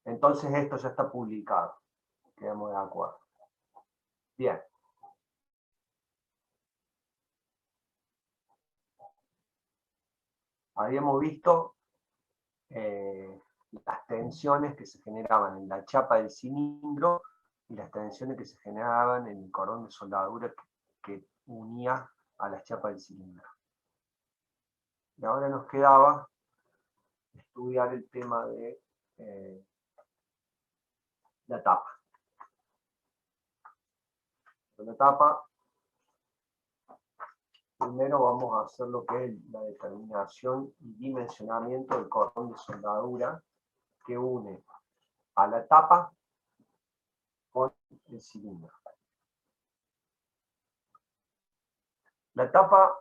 Entonces esto ya está publicado. Quedamos de acuerdo. Bien. Habíamos visto las tensiones que se generaban en la chapa del cilindro y las tensiones que se generaban en el cordón de soldadura que unía a la chapa del cilindro. Y ahora nos quedaba estudiar el tema de la tapa. La tapa, primero vamos a hacer lo que es la determinación y dimensionamiento del cordón de soldadura que une a la tapa con el cilindro. La tapa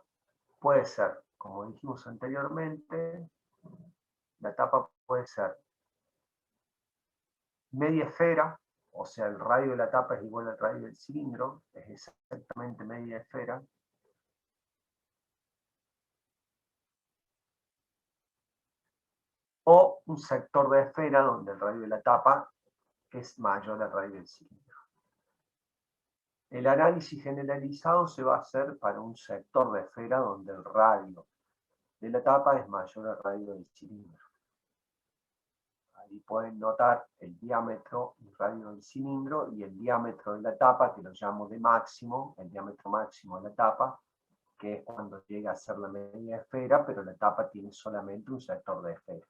puede ser, como dijimos anteriormente, la tapa puede ser media esfera, o sea, el radio de la tapa es igual al radio del cilindro, es exactamente media esfera. O un sector de esfera donde el radio de la tapa es mayor al radio del cilindro. El análisis generalizado se va a hacer para un sector de esfera donde el radio de la tapa es mayor al radio del cilindro. Ahí pueden notar el diámetro y radio del cilindro y el diámetro de la tapa, que lo llamo de máximo, el diámetro máximo de la tapa, que es cuando llega a ser la media esfera, pero la tapa tiene solamente un sector de esfera.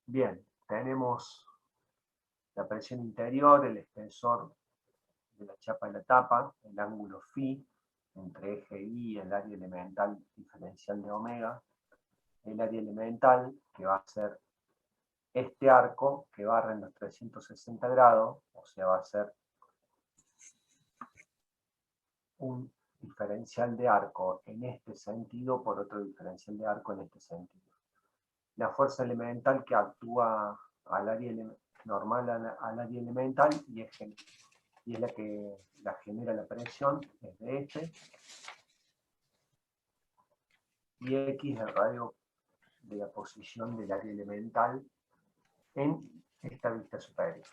Bien, tenemos la presión interior, el espesor de la chapa de la tapa, el ángulo φ entre eje y el área elemental diferencial de omega, el área elemental que va a ser este arco que barra en los 360 grados, o sea, va a ser un diferencial de arco en este sentido por otro diferencial de arco en este sentido. La fuerza elemental que actúa al área normal al área elemental y es la que la genera la presión, es de F, y X es el radio de la posición del área elemental en esta vista superior.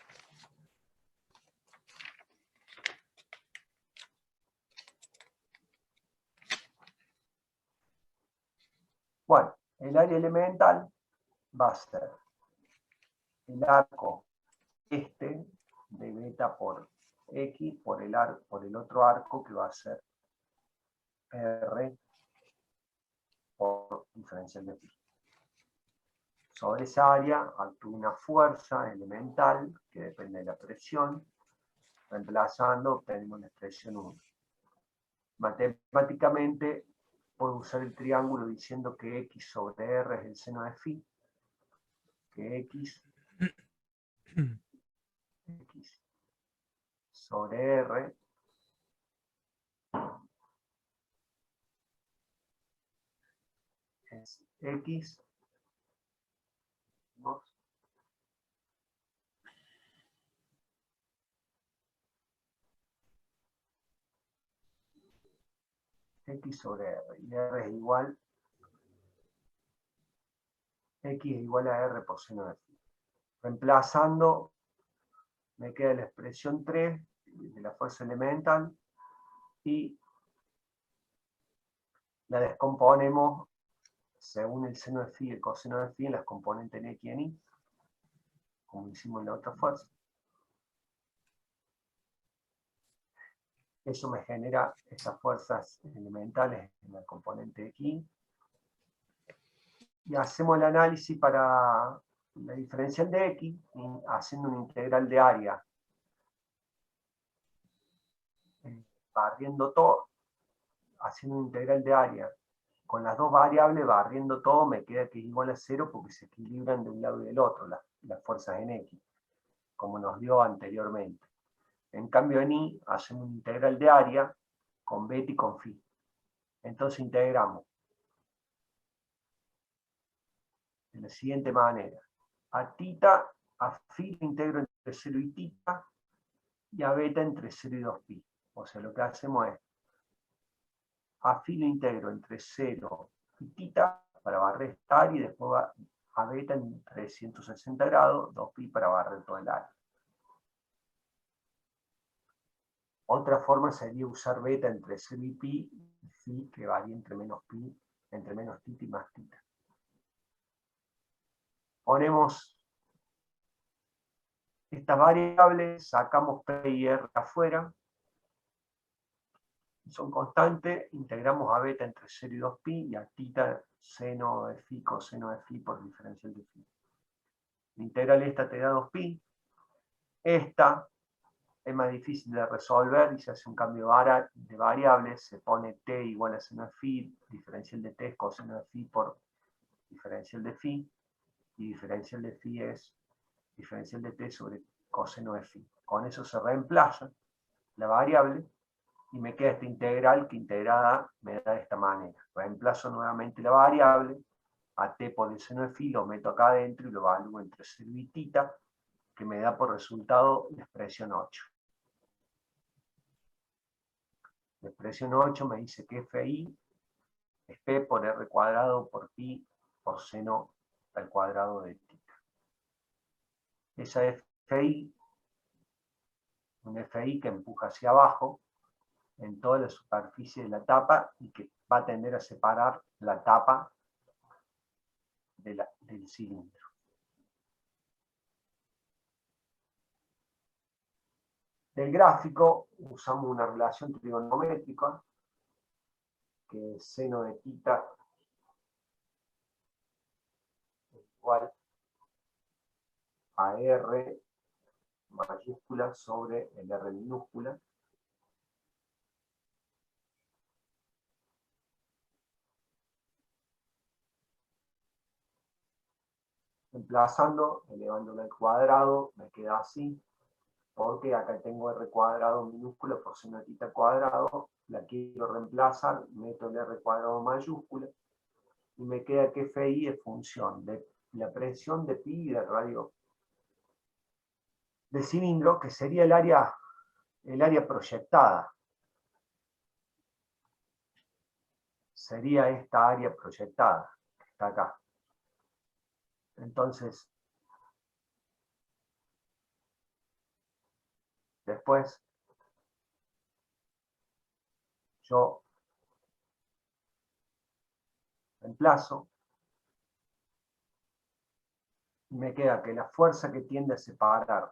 Bueno, el área elemental va a ser el arco este de beta por X por el otro arco que va a ser R por diferencial de π. Sobre esa área actúa una fuerza elemental que depende de la presión. Reemplazando obtenemos la expresión 1. Matemáticamente puedo usar el triángulo diciendo que X sobre R es el seno de φ, que X sobre R es X X sobre R, y R es igual, X es igual a R por seno de φ. Reemplazando, me queda la expresión 3 de la fuerza elemental y la descomponemos según el seno de φ y el coseno de φ en las componentes en X y en Y, como hicimos en la otra fuerza. Eso me genera esas fuerzas elementales en la componente X. Y hacemos el análisis para la diferencial de X, haciendo una integral de área. Barriendo todo, haciendo una integral de área. Con las dos variables, barriendo todo, me queda que es igual a 0 porque se equilibran de un lado y del otro las fuerzas en X, como nos dio anteriormente. En cambio en Y hacemos una integral de área con beta y con φ. Entonces integramos de la siguiente manera. A φ lo integro entre 0 y θ, y a beta entre 0 y 2π. O sea, lo que hacemos es, a φ lo integro entre 0 y θ, para barrer esta área y después a beta en 360 grados, 2pi para barrer todo el área. Otra forma sería usar beta entre 0 y pi, phi que varía entre menos pi, entre menos tita y más tita. Ponemos estas variables, sacamos P y R afuera, son constantes, integramos a beta entre 0 y 2pi y a tita seno de phi, coseno de phi por diferencial de phi. La integral esta te da 2pi, esta es más difícil de resolver y se hace un cambio de variables, se pone t igual a seno de phi, diferencial de t es coseno de phi por diferencial de phi, y diferencial de phi es diferencial de t sobre coseno de phi. Con eso se reemplaza la variable y me queda esta integral que integrada me da de esta manera. Reemplazo nuevamente la variable, a t por el seno de phi, lo meto acá adentro y lo evalúo entre 0 y tita, que me da por resultado la expresión 8. La expresión 8 me dice que Fi es P por R cuadrado por pi por seno al cuadrado de tita. Esa Fi, un Fi que empuja hacia abajo en toda la superficie de la tapa y que va a tender a separar la tapa del cilindro. Del gráfico usamos una relación trigonométrica que es seno de tita igual a R mayúscula sobre el R minúscula. Reemplazando, elevándolo al cuadrado, me queda así, porque acá tengo R cuadrado minúscula por seno de tita cuadrado, la quiero reemplazar, meto el R cuadrado mayúscula, y me queda que Fi es función de la presión de pi y del radio del cilindro, que sería el área proyectada. Sería esta área proyectada, que está acá. Entonces, después, yo reemplazo, y me queda que la fuerza que tiende a separar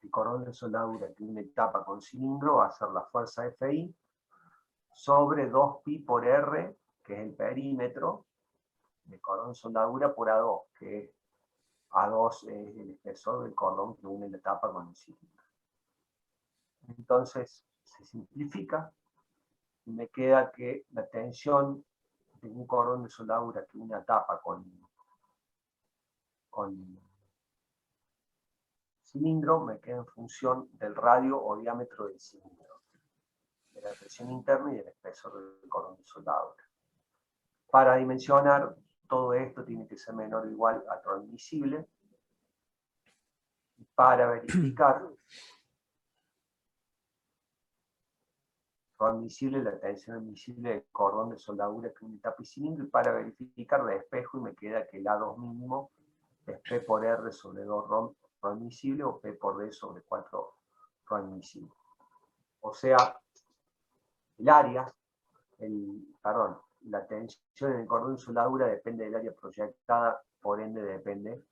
el cordón de soldadura que une tapa con cilindro va a ser la fuerza Fi sobre 2pi por R, que es el perímetro del cordón de soldadura, por A2, que A2 es el espesor del cordón que une la tapa con el cilindro. Entonces se simplifica y me queda que la tensión de un cordón de soldadura que une la tapa con cilindro me queda en función del radio o diámetro del cilindro, de la presión interna y del espesor del cordón de soldadura. Para dimensionar todo esto tiene que ser menor o igual a ρ admisible. Para verificar ρ admisible, la tensión admisible del cordón de soldadura que une tapa y cilindro, y para verificar de espejo, y me queda que el A2 mínimo es P por R sobre 2 ρ admisible o P por D sobre 4 ρ admisible. O sea, el área, la tensión en el cordón de soldadura depende del área proyectada, por ende depende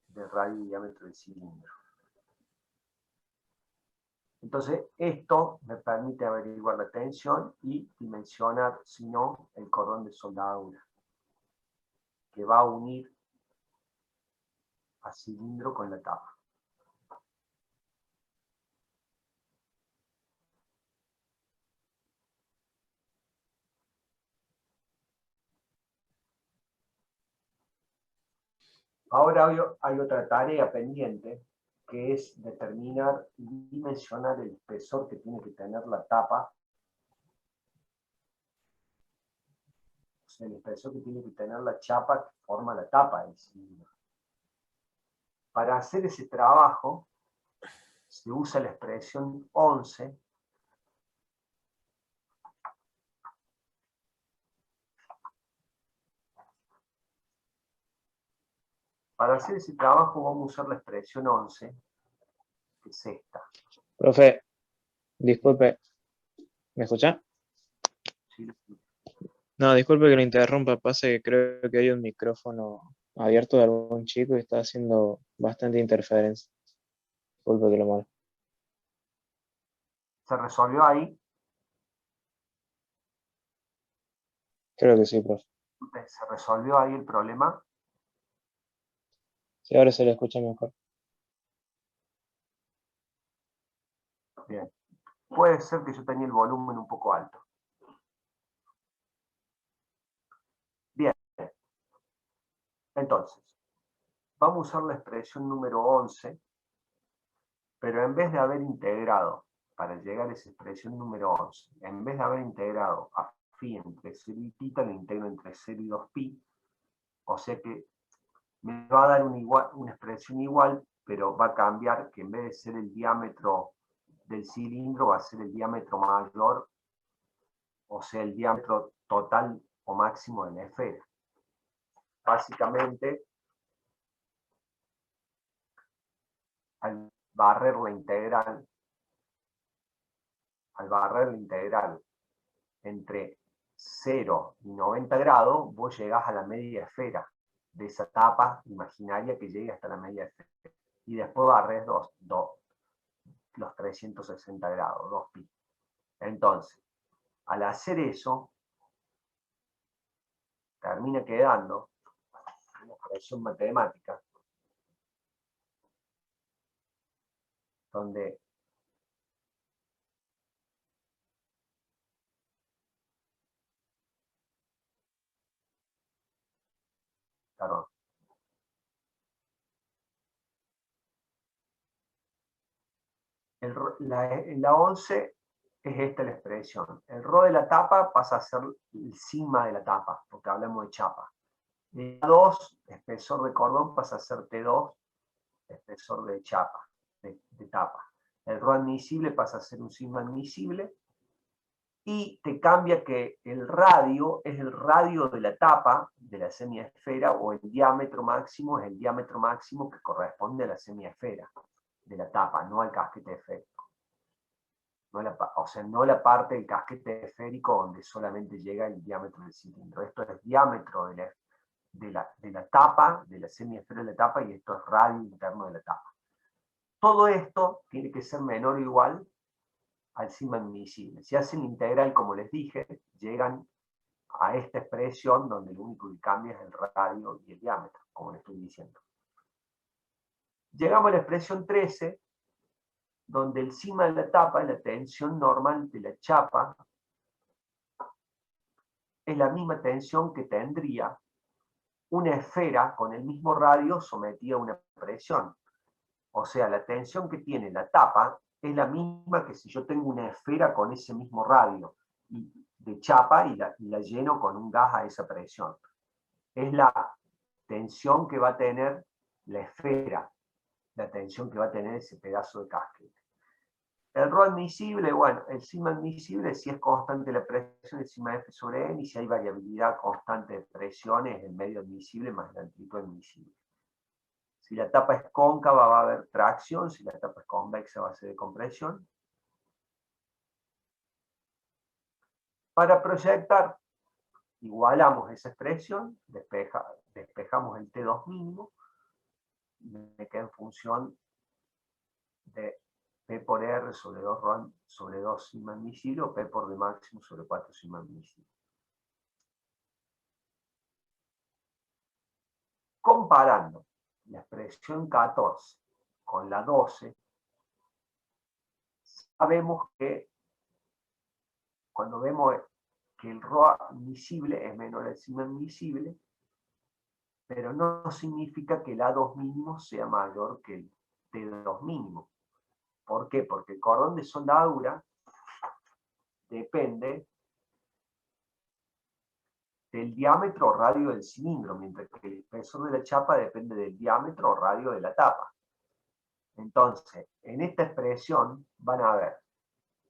del radio y diámetro del cilindro. Entonces, esto me permite averiguar la tensión y dimensionar, si no, el cordón de soldadura, que va a unir al cilindro con la tapa. Ahora hay otra tarea pendiente, que es determinar y dimensionar el espesor que tiene que tener la tapa, o sea, el espesor que tiene que tener la chapa que forma la tapa del cilindro. Para hacer ese trabajo se usa la expresión 11, Para hacer ese trabajo vamos a usar la expresión 11, que es esta. Profe, disculpe, ¿me escucha? ¿Sí? No, disculpe que lo interrumpa, pasa que creo que hay un micrófono abierto de algún chico y está haciendo bastante interferencia. Disculpe que lo moleste. ¿Se resolvió ahí? Creo que sí, profe. ¿Se resolvió ahí el problema? Sí, ahora se le escucha mejor. Bien. Puede ser que yo tenía el volumen un poco alto. Bien. Entonces, vamos a usar la expresión número 11, pero en vez de haber integrado, para llegar a esa expresión número 11, en vez de haber integrado a phi entre 0 y pi, lo integro entre 0 y 2pi, o sea que me va a dar una expresión igual, pero va a cambiar que en vez de ser el diámetro del cilindro, va a ser el diámetro mayor, o sea, el diámetro total o máximo de la esfera. Básicamente, al barrer la integral entre 0 y 90 grados, vos llegás a la media esfera de esa tapa imaginaria que llega hasta la media esfera. Y después barres los 360 grados, 2pi. Entonces, al hacer eso, termina quedando una expresión matemática donde perdón, la 11 es esta la expresión. El rho de la tapa pasa a ser el sigma de la tapa, porque hablamos de chapa. T2, espesor de cordón, pasa a ser T2, espesor de chapa, de tapa. El rho admisible pasa a ser un sigma admisible, y te cambia que el radio es el radio de la tapa de la semiesfera, o el diámetro máximo es el diámetro máximo que corresponde a la semiesfera de la tapa, no al casquete esférico. O sea, no la parte del casquete esférico donde solamente llega el diámetro del cilindro. Esto es diámetro de la tapa, de la semiesfera de la tapa, y esto es radio interno de la tapa. Todo esto tiene que ser menor o igual al sigma admisible. Si hacen integral, como les dije, llegan a esta expresión donde lo único que cambia es el radio y el diámetro, como les estoy diciendo. Llegamos a la expresión 13, donde el sigma de la tapa, la tensión normal de la chapa, es la misma tensión que tendría una esfera con el mismo radio sometida a una presión. O sea, la tensión que tiene la tapa es la misma que si yo tengo una esfera con ese mismo radio de chapa y la lleno con un gas a esa presión. Es la tensión que va a tener la esfera, la tensión que va a tener ese pedazo de casquete. El rho admisible, bueno, el sigma admisible, si es constante la presión, el sigma F sobre N, y si hay variabilidad constante de presiones, el medio admisible más la amplitud admisible. Si la tapa es cóncava va a haber tracción, si la tapa es convexa va a ser de compresión. Para proyectar, igualamos esa expresión, despejamos el T2 mínimo, me queda en función de P por R sobre 2 sigma admisible, o P por D máximo sobre 4 sigma admisible. Comparando la expresión 14 con la 12, sabemos que cuando vemos que el rho admisible es menor al sigma admisible, pero no significa que el A2 mínimo sea mayor que el T2 mínimo. ¿Por qué? Porque el cordón de soldadura depende del diámetro o radio del cilindro, mientras que el espesor de la chapa depende del diámetro o radio de la tapa. Entonces, en esta expresión van a ver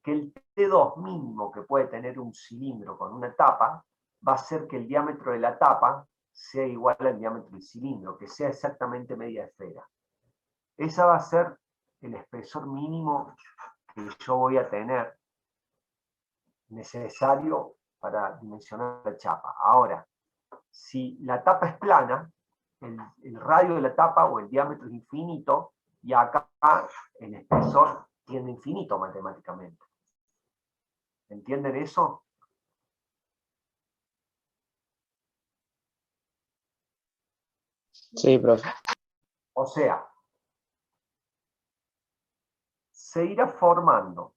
que el T2 mínimo que puede tener un cilindro con una tapa va a ser que el diámetro de la tapa sea igual al diámetro del cilindro, que sea exactamente media esfera. Esa va a ser el espesor mínimo que yo voy a tener necesario para dimensionar la chapa. Ahora, si la tapa es plana, el radio de la tapa o el diámetro es infinito, y acá el espesor tiende a infinito matemáticamente. ¿Entienden eso? Sí, profe. O sea, se irá formando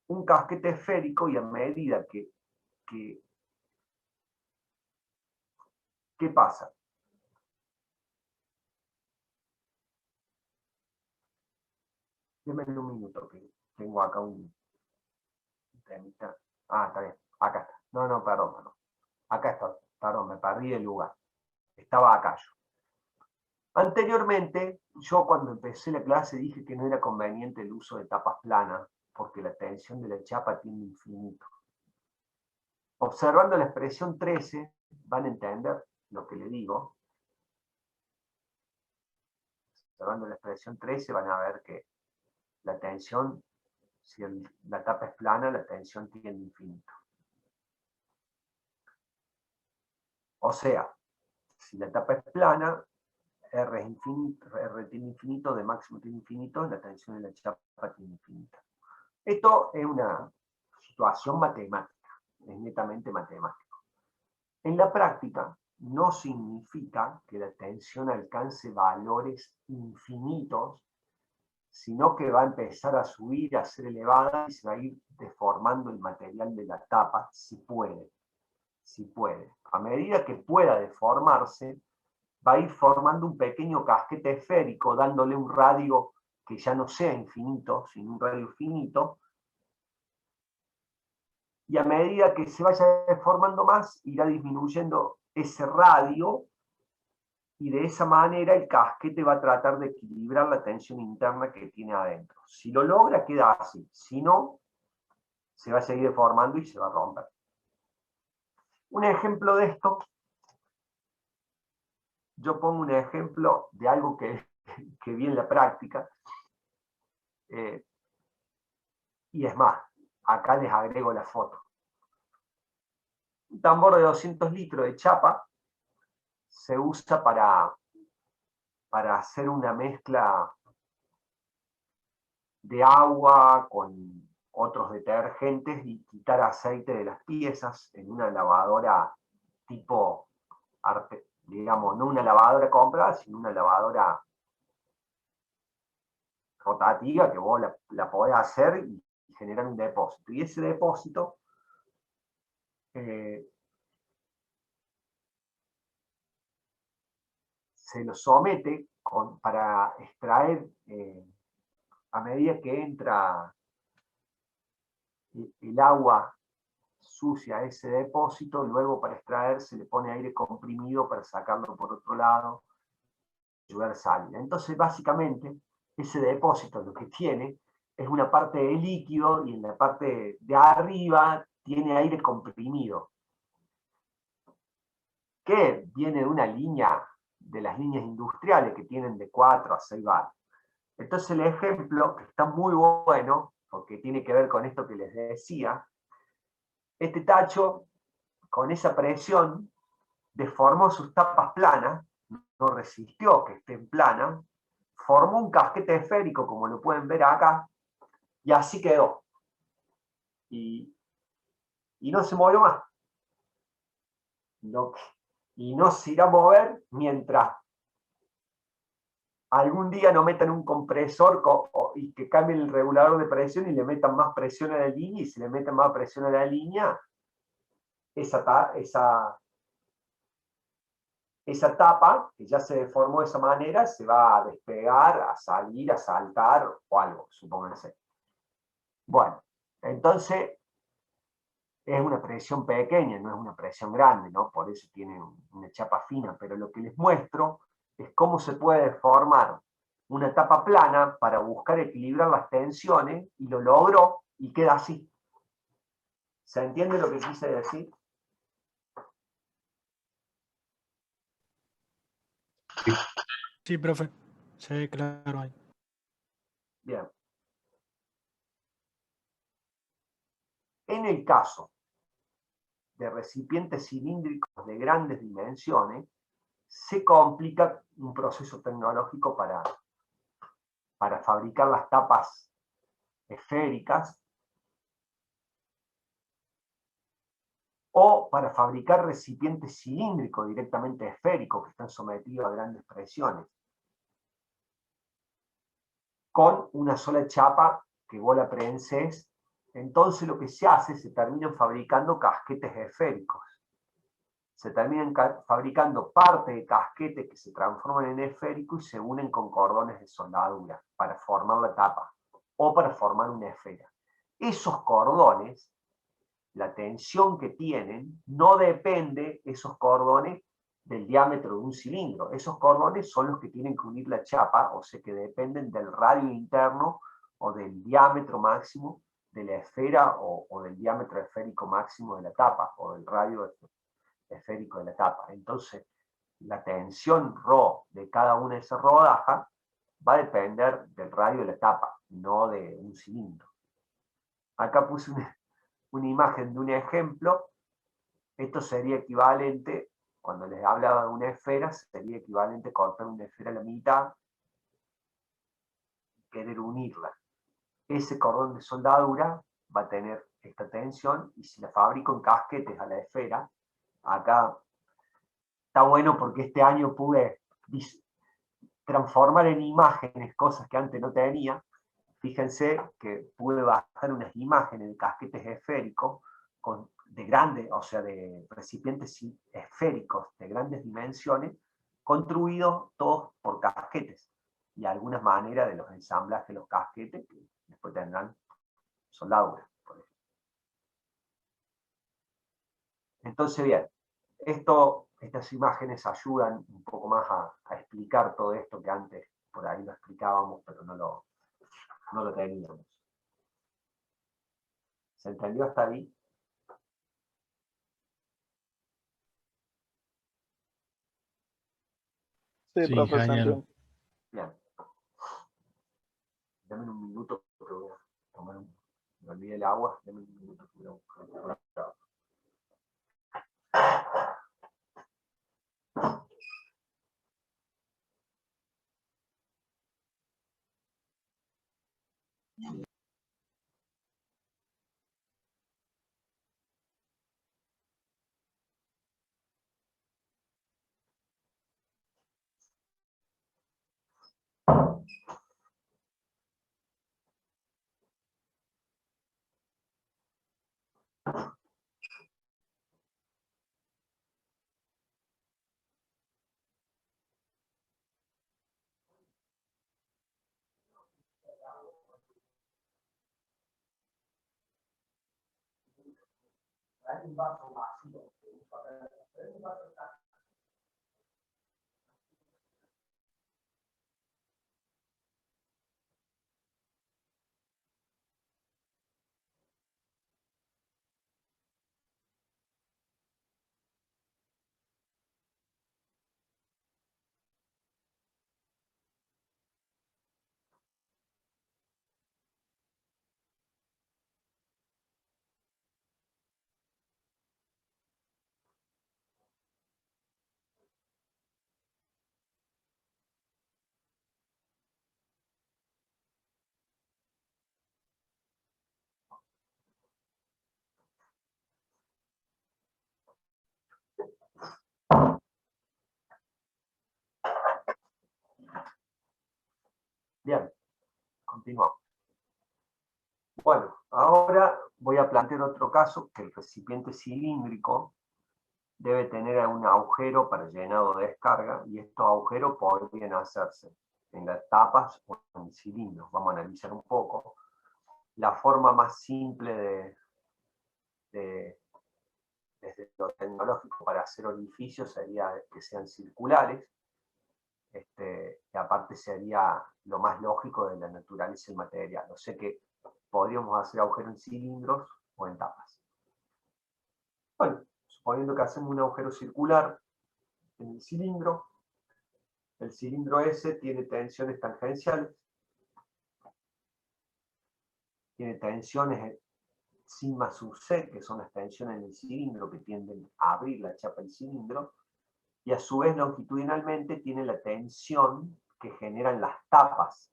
un casquete esférico y a medida ¿qué pasa? Denme un minuto que tengo acá un temita. Ah, está bien, acá está. No, perdón. Acá está, perdón, me perdí el lugar. Estaba acá yo. Anteriormente, yo cuando empecé la clase dije que no era conveniente el uso de tapas planas porque la tensión de la chapa tiende infinito. Observando la expresión 13, van a entender lo que le digo. Observando la expresión 13 van a ver que la tensión, si la tapa es plana, la tensión tiende infinito. O sea, si la tapa es plana, R es infinito, R tiene infinito, de máximo tiene infinito, la tensión de la chapa tiene infinita. Esto es una situación matemática, es netamente matemático. En la práctica, no significa que la tensión alcance valores infinitos, sino que va a empezar a subir, a ser elevada y se va a ir deformando el material de la tapa, si puede. Si puede. A medida que pueda deformarse, va a ir formando un pequeño casquete esférico, dándole un radio que ya no sea infinito, sino un radio finito, y a medida que se vaya deformando más, irá disminuyendo ese radio, y de esa manera el casquete va a tratar de equilibrar la tensión interna que tiene adentro. Si lo logra, queda así. Si no, se va a seguir deformando y se va a romper. Un ejemplo de esto, yo pongo un ejemplo de algo que vi en la práctica, y es más, acá les agrego la foto. Un tambor de 200 litros de chapa se usa para hacer una mezcla de agua con otros detergentes y quitar aceite de las piezas en una lavadora tipo, digamos, no una lavadora comprada, sino una lavadora rotativa que vos la podés hacer y generar un depósito. Y ese depósito se lo somete para extraer, a medida que entra el agua sucia a ese depósito, luego para extraer se le pone aire comprimido para sacarlo por otro lado, ayudar a salir. Entonces, básicamente, ese depósito lo que tiene es una parte de líquido y en la parte de arriba tiene aire comprimido, que viene de una línea, de las líneas industriales que tienen de 4 a 6 bar. Entonces el ejemplo, que está muy bueno, porque tiene que ver con esto que les decía, este tacho, con esa presión, deformó sus tapas planas, no resistió que estén planas, formó un casquete esférico, como lo pueden ver acá, y así quedó. Y no se movió más. Y no se irá a mover mientras algún día no metan un compresor y que cambien el regulador de presión y le metan más presión a la línea, y si le meten más presión a la línea, esa tapa, que ya se deformó de esa manera, se va a despegar, a salir, a saltar o algo, supónganse. Bueno, entonces es una presión pequeña, no es una presión grande, ¿no? Por eso tiene una chapa fina, pero lo que les muestro es cómo se puede deformar una tapa plana para buscar equilibrar las tensiones, y lo logró y queda así. ¿Se entiende lo que quise decir? Sí, profe. Se ve claro ahí. Bien. En el caso de recipientes cilíndricos de grandes dimensiones, se complica un proceso tecnológico para fabricar las tapas esféricas o para fabricar recipientes cilíndricos directamente esféricos que están sometidos a grandes presiones, con una sola chapa que vos la prensés. Entonces lo que se hace, se terminan fabricando casquetes esféricos. Se terminan fabricando parte de casquetes que se transforman en esférico y se unen con cordones de soldadura para formar la tapa o para formar una esfera. Esos cordones, la tensión que tienen, no depende, esos cordones, del diámetro de un cilindro. Esos cordones son los que tienen que unir la chapa, o sea que dependen del radio interno o del diámetro máximo de la esfera o del diámetro esférico máximo de la tapa o del radio esférico de la tapa. Entonces, la tensión ρ de cada una de esas rodajas va a depender del radio de la tapa, no de un cilindro. Acá puse una imagen de un ejemplo. Esto sería equivalente, cuando les hablaba de una esfera, sería equivalente a cortar una esfera a la mitad y querer unirla. Ese cordón de soldadura va a tener esta tensión, y si la fabrico en casquetes a la esfera, acá está bueno porque este año pude transformar en imágenes cosas que antes no tenía. Fíjense que pude bajar unas imágenes de casquetes esféricos de grandes, o sea, de recipientes esféricos de grandes dimensiones, construidos todos por casquetes, y algunas maneras de los ensamblajes de los casquetes que después tendrán soldadura. Entonces, bien, estas imágenes ayudan un poco más a explicar todo esto que antes por ahí lo explicábamos, pero no lo teníamos. ¿Se entendió hasta ahí? Sí, profe, genial. Bien. Dame un minuto, porque voy a tomar me olvidé el agua. Dame un minuto que voy a buscar. Hay un vaso vacío. Bien, continuamos. Bueno, ahora voy a plantear otro caso, que el recipiente cilíndrico debe tener un agujero para llenado de descarga, y estos agujeros podrían hacerse en las tapas o en cilindros. Vamos a analizar un poco. La forma más simple desde lo tecnológico para hacer orificios sería que sean circulares, y aparte sería lo más lógico de la naturaleza del material. O sea que podríamos hacer agujeros en cilindros o en tapas. Bueno, suponiendo que hacemos un agujero circular en el cilindro, El cilindro S tiene tensiones tangenciales, tiene tensiones sigma sub C, que son las tensiones del cilindro que tienden a abrir la chapa del cilindro, y a su vez longitudinalmente tiene la tensión que generan las tapas.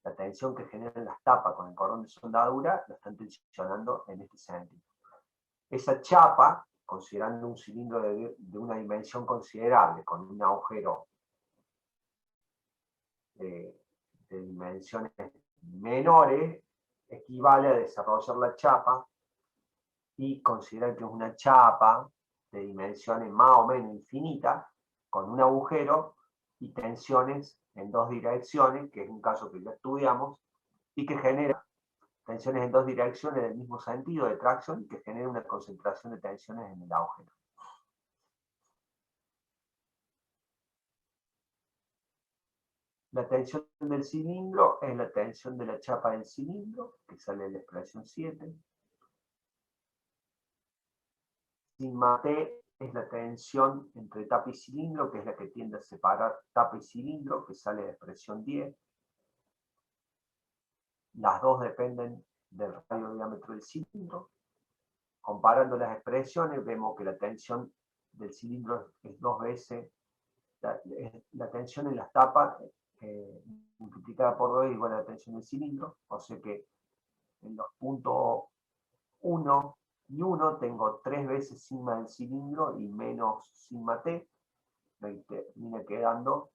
La tensión que generan las tapas con el cordón de soldadura la están tensionando en este sentido. Esa chapa, considerando un cilindro de una dimensión considerable, con un agujero de dimensiones menores, equivale a desarrollar la chapa y considerar que es una chapa de dimensiones más o menos infinitas, con un agujero y tensiones en dos direcciones, que es un caso que ya estudiamos, y que genera tensiones en dos direcciones del mismo sentido de tracción y que genera una concentración de tensiones en el agujero. La tensión del cilindro es la tensión de la chapa del cilindro, que sale de la expresión 7. Sigma T es la tensión entre tapa y cilindro, que es la que tiende a separar tapa y cilindro, que sale de la expresión 10. Las dos dependen del radio diámetro del cilindro. Comparando las expresiones, vemos que la tensión del cilindro es 2 veces la tensión en las tapas multiplicada por 2 igual a la tensión del cilindro, o sea que en los puntos 1 y 1 tengo 3 veces sigma del cilindro y menos sigma T, me termina quedando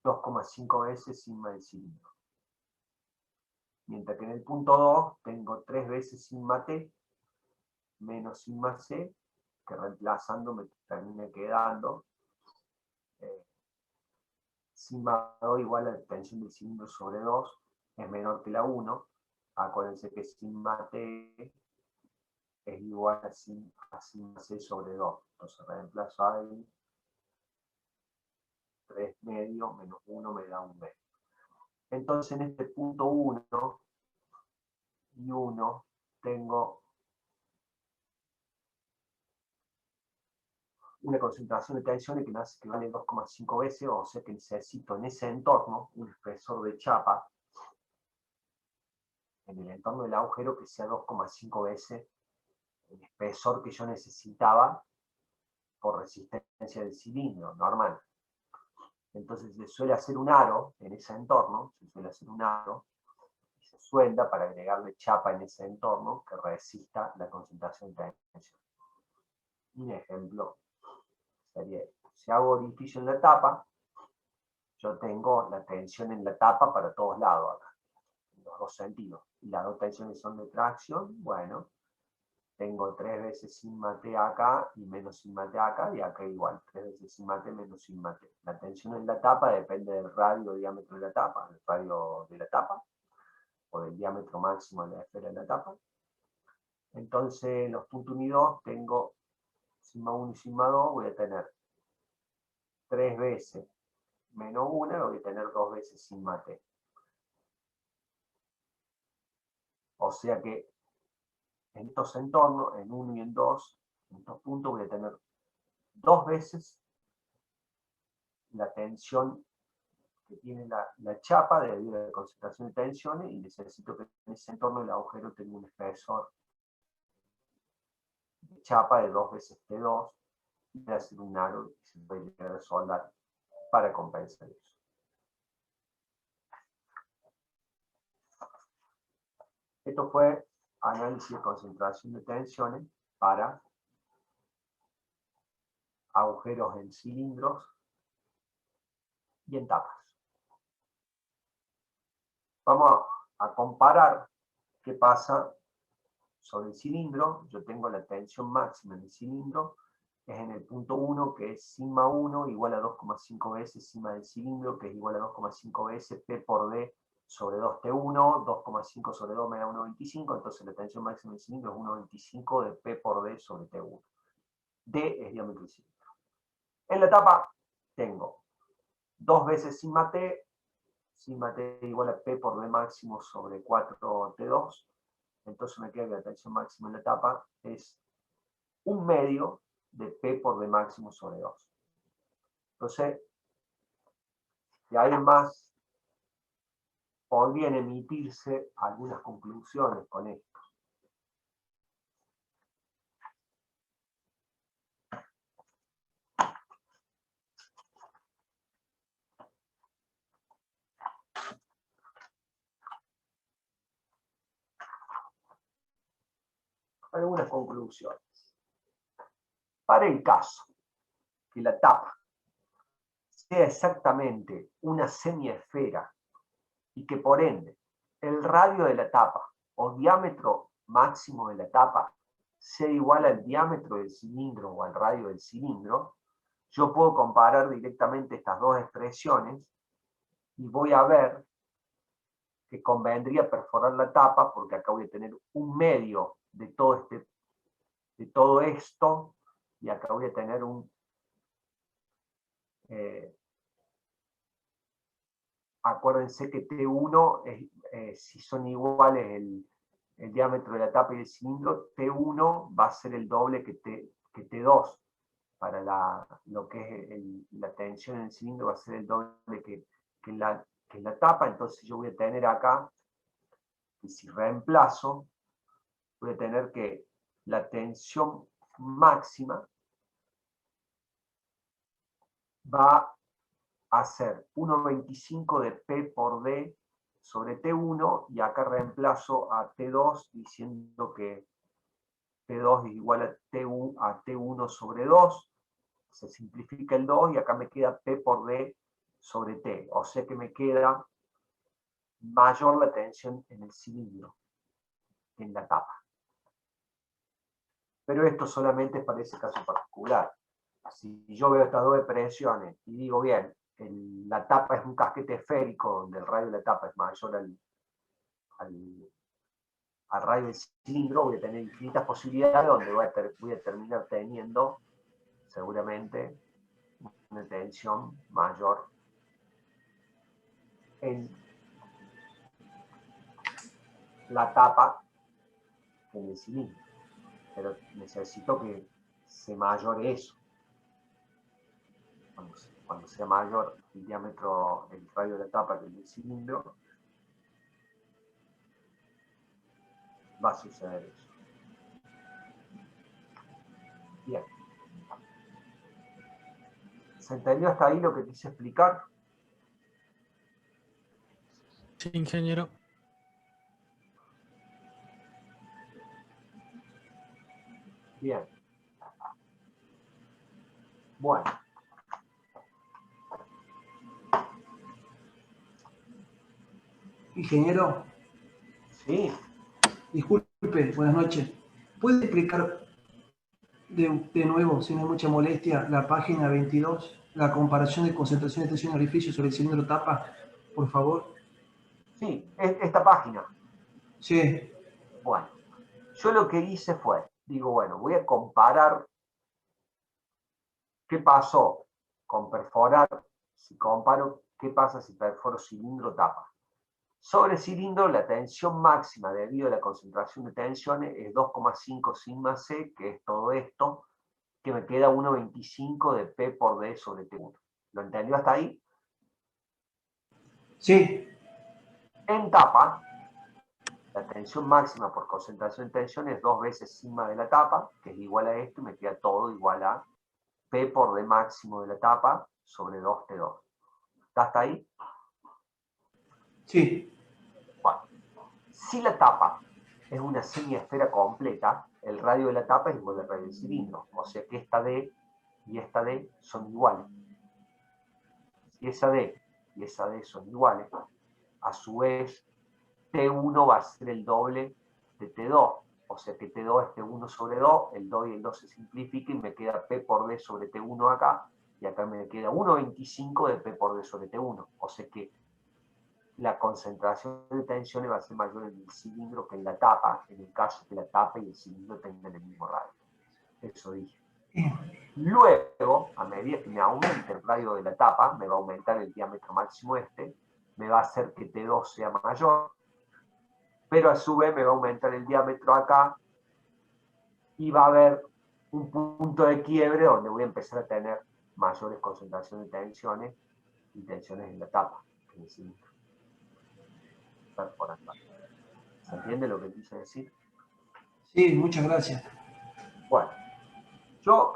2,5 veces sigma del cilindro. Mientras que en el punto 2 tengo 3 veces sigma T menos sigma C, que reemplazando me termina quedando sigma 2 igual a la tensión del cilindro sobre 2, es menor que la 1. Acuérdense que sigma T es igual a sigma C sobre 2. Entonces reemplazo ahí 3 medio menos 1 me da 1 medio. Entonces en este punto 1 y 1 tengo una concentración de tensiones que vale 2,5 veces, o sea que necesito en ese entorno un espesor de chapa en el entorno del agujero que sea 2,5 veces el espesor que yo necesitaba por resistencia del cilindro normal. Entonces se suele hacer un aro en ese entorno, se suelda para agregarle chapa en ese entorno que resista la concentración de tensión. Un ejemplo sería esto. Si hago orificio en la tapa, yo tengo la tensión en la tapa para todos lados acá, en los dos sentidos. Y las dos tensiones son de tracción, bueno, tengo 3 veces sigma T acá y menos sigma T acá, y acá igual, 3 veces sigma T menos sigma T. La tensión en la tapa depende del radio o diámetro de la tapa, del radio de la tapa, o del diámetro máximo de la esfera de la tapa. Entonces, en los puntos 1 y 2 tengo sigma 1 y sigma 2, voy a tener 3 veces menos 1, voy a tener 2 veces sigma T. O sea que en estos entornos, en 1 y en 2, en estos puntos voy a tener 2 veces la tensión que tiene la chapa debido a la concentración de tensiones, y necesito que en ese entorno el agujero tenga un espesor de chapa de 2 veces T2, y voy a hacer un aro y se puede llegar a soldar para compensar eso. Esto fue análisis de concentración de tensiones para agujeros en cilindros y en tapas. Vamos a comparar qué pasa sobre el cilindro. Yo tengo la tensión máxima en el cilindro, es en el punto 1, que es sigma 1 igual a 2,5 veces sigma del cilindro, que es igual a 2,5 veces P por D sobre 2T1, 2,5 sobre 2 me da 1,25, entonces la tensión máxima del cilindro es 1,25 de P por D sobre T1. D es diámetro del cilindro. En la tapa tengo 2 veces sigma T igual a P por D máximo sobre 4T2, entonces me queda que la tensión máxima en la tapa es 1 medio de P por D máximo sobre 2. Entonces, y además podrían emitirse algunas conclusiones con esto. Algunas conclusiones. Para el caso que la tapa sea exactamente una semiesfera y que por ende el radio de la tapa o diámetro máximo de la tapa sea igual al diámetro del cilindro o al radio del cilindro, yo puedo comparar directamente estas dos expresiones y voy a ver que convendría perforar la tapa porque acá voy a tener un medio de todo esto y acá voy a tener un acuérdense que T1 si son iguales el diámetro de la tapa y el cilindro, T1 va a ser el doble que T2 para lo que es la tensión en el cilindro, va a ser el doble que en la tapa. Entonces yo voy a tener acá que si reemplazo voy a tener que la tensión máxima va a ser 1,25 de P por D sobre T1, y acá reemplazo a T2 diciendo que T2 es igual a T1 sobre 2, se simplifica el 2 y acá me queda P por D sobre T, o sea que me queda mayor la tensión en el cilindro que en la tapa. Pero esto solamente es para ese caso particular. Si yo veo estas dos expresiones y digo, bien, la tapa es un casquete esférico donde el radio de la tapa es mayor al radio del cilindro, voy a tener infinitas posibilidades donde voy a terminar teniendo seguramente una tensión mayor en la tapa que en el cilindro. Pero necesito que se mayore eso. Cuando sea mayor el diámetro, el radio de la tapa que el del cilindro, va a suceder eso. Bien. ¿Se entendió hasta ahí lo que quise explicar? Sí, ingeniero. Bien. Bueno. Ingeniero, Sí. disculpe, buenas noches. ¿Puede explicar de nuevo, si no hay mucha molestia, la página 22, la comparación de concentración de tensión y orificio sobre el cilindro tapa, por favor? Sí, esta página. Sí. Bueno, yo lo que hice fue, digo, bueno, voy a comparar qué pasó con perforar, si comparo qué pasa si perforo cilindro tapa. Sobre cilindro, la tensión máxima debido a la concentración de tensiones es 2,5 sigma C, que es todo esto, que me queda 1,25 de P por D sobre T1. ¿Lo entendió hasta ahí? Sí. En tapa, la tensión máxima por concentración de tensión es 2 veces sigma de la tapa, que es igual a esto, y me queda todo igual a P por D máximo de la tapa sobre 2T2. ¿Está hasta ahí? Sí. Bueno, si la tapa es una semiesfera completa, el radio de la tapa es igual al radio del cilindro, o sea que esta D y esta D son iguales. Si esa D y esa D son iguales, a su vez T1 va a ser el doble de T2, o sea que T2 es T1 sobre 2, el 2 y el 2 se simplifica y me queda P por D sobre T1 acá, y acá me queda 1,25 de P por D sobre T1, o sea que la concentración de tensiones va a ser mayor en el cilindro que en la tapa, en el caso que la tapa y el cilindro tengan el mismo radio. Eso dije. Luego, a medida que me aumente el radio de la tapa, me va a aumentar el diámetro máximo me va a hacer que T2 sea mayor, pero a su vez me va a aumentar el diámetro acá y va a haber un punto de quiebre donde voy a empezar a tener mayores concentraciones de tensiones y tensiones en la tapa, en el cilindro. ¿Se entiende lo que quise decir? Sí, muchas gracias. Bueno, yo